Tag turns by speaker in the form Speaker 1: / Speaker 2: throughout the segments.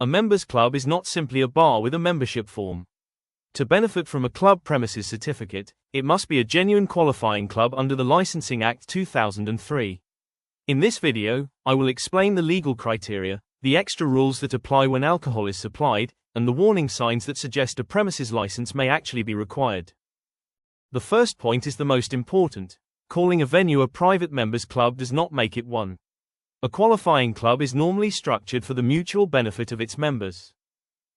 Speaker 1: A members club is not simply a bar with a membership form. To benefit from a club premises certificate, it must be a genuine qualifying club under the Licensing Act 2003. In this video, I will explain the legal criteria, the extra rules that apply when alcohol is supplied, and the warning signs that suggest a premises license may actually be required. The first point is the most important. Calling a venue a private members club does not make it one. A qualifying club is normally structured for the mutual benefit of its members.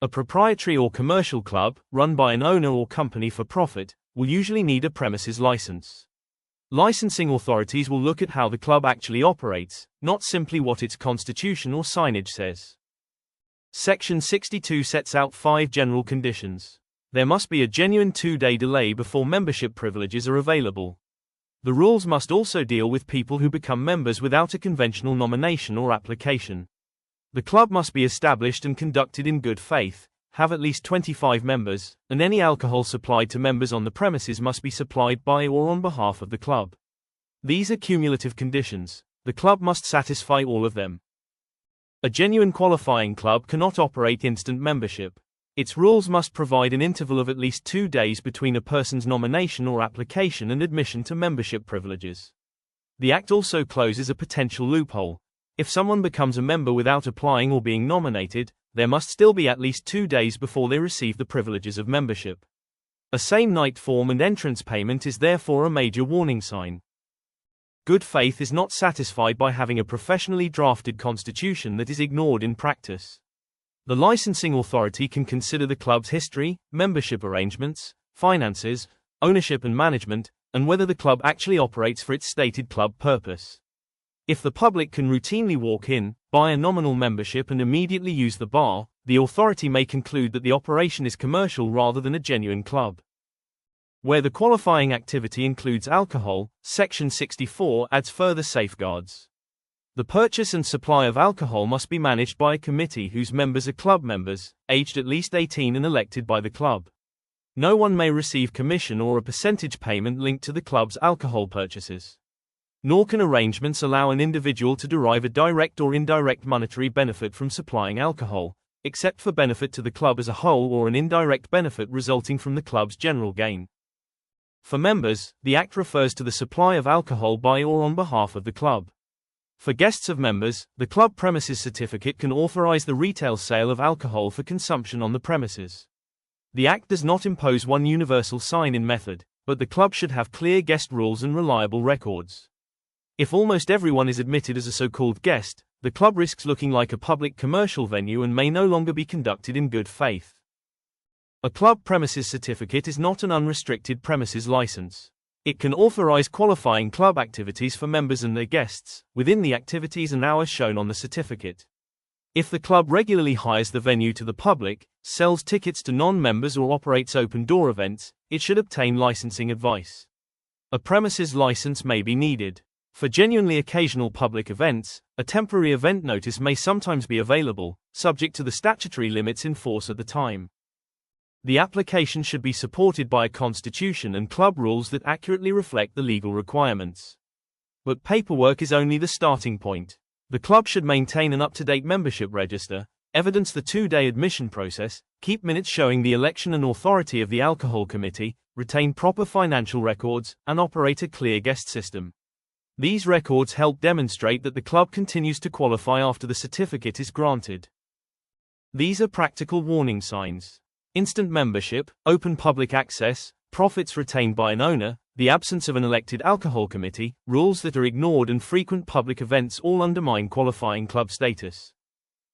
Speaker 1: A proprietary or commercial club, run by an owner or company for profit, will usually need a premises license. Licensing authorities will look at how the club actually operates, not simply what its constitution or signage says. Section 62 sets out 5 general conditions. There must be a genuine 2-day delay before membership privileges are available. The rules must also deal with people who become members without a conventional nomination or application. The club must be established and conducted in good faith, have at least 25 members, and any alcohol supplied to members on the premises must be supplied by or on behalf of the club. These are cumulative conditions. The club must satisfy all of them. A genuine qualifying club cannot operate instant membership. Its rules must provide an interval of at least 2 days between a person's nomination or application and admission to membership privileges. The Act also closes a potential loophole. If someone becomes a member without applying or being nominated, there must still be at least 2 days before they receive the privileges of membership. A same-night form and entrance payment is therefore a major warning sign. Good faith is not satisfied by having a professionally drafted constitution that is ignored in practice. The licensing authority can consider the club's history, membership arrangements, finances, ownership and management, and whether the club actually operates for its stated club purpose. If the public can routinely walk in, buy a nominal membership and immediately use the bar, the authority may conclude that the operation is commercial rather than a genuine club. Where the qualifying activity includes alcohol, Section 64 adds further safeguards. The purchase and supply of alcohol must be managed by a committee whose members are club members, aged at least 18 and elected by the club. No one may receive commission or a percentage payment linked to the club's alcohol purchases. Nor can arrangements allow an individual to derive a direct or indirect monetary benefit from supplying alcohol, except for benefit to the club as a whole or an indirect benefit resulting from the club's general gain. For members, the Act refers to the supply of alcohol by or on behalf of the club. For guests of members, the club premises certificate can authorize the retail sale of alcohol for consumption on the premises. The Act does not impose one universal sign-in method, but the club should have clear guest rules and reliable records. If almost everyone is admitted as a so-called guest, the club risks looking like a public commercial venue and may no longer be conducted in good faith. A club premises certificate is not an unrestricted premises license. It can authorize qualifying club activities for members and their guests, within the activities and hours shown on the certificate. If the club regularly hires the venue to the public, sells tickets to non-members or operates open-door events, it should obtain licensing advice. A premises license may be needed. For genuinely occasional public events, a temporary event notice may sometimes be available, subject to the statutory limits in force at the time. The application should be supported by a constitution and club rules that accurately reflect the legal requirements. But paperwork is only the starting point. The club should maintain an up-to-date membership register, evidence the 2-day admission process, keep minutes showing the election and authority of the alcohol committee, retain proper financial records, and operate a clear guest system. These records help demonstrate that the club continues to qualify after the certificate is granted. These are practical warning signs. Instant membership, open public access, profits retained by an owner, the absence of an elected alcohol committee, rules that are ignored and frequent public events all undermine qualifying club status.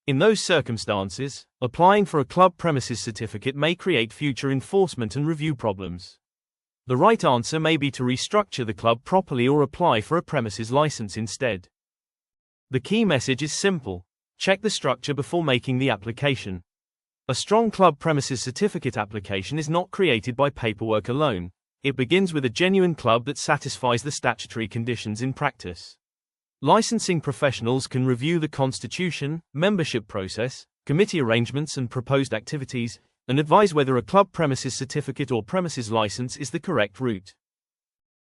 Speaker 1: In those circumstances, applying for a club premises certificate may create future enforcement and review problems. The right answer may be to restructure the club properly or apply for a premises license instead. The key message is simple. Check the structure before making the application. A strong club premises certificate application is not created by paperwork alone. It begins with a genuine club that satisfies the statutory conditions in practice. Licensing professionals can review the constitution, membership process, committee arrangements and proposed activities, and advise whether a club premises certificate or premises license is the correct route.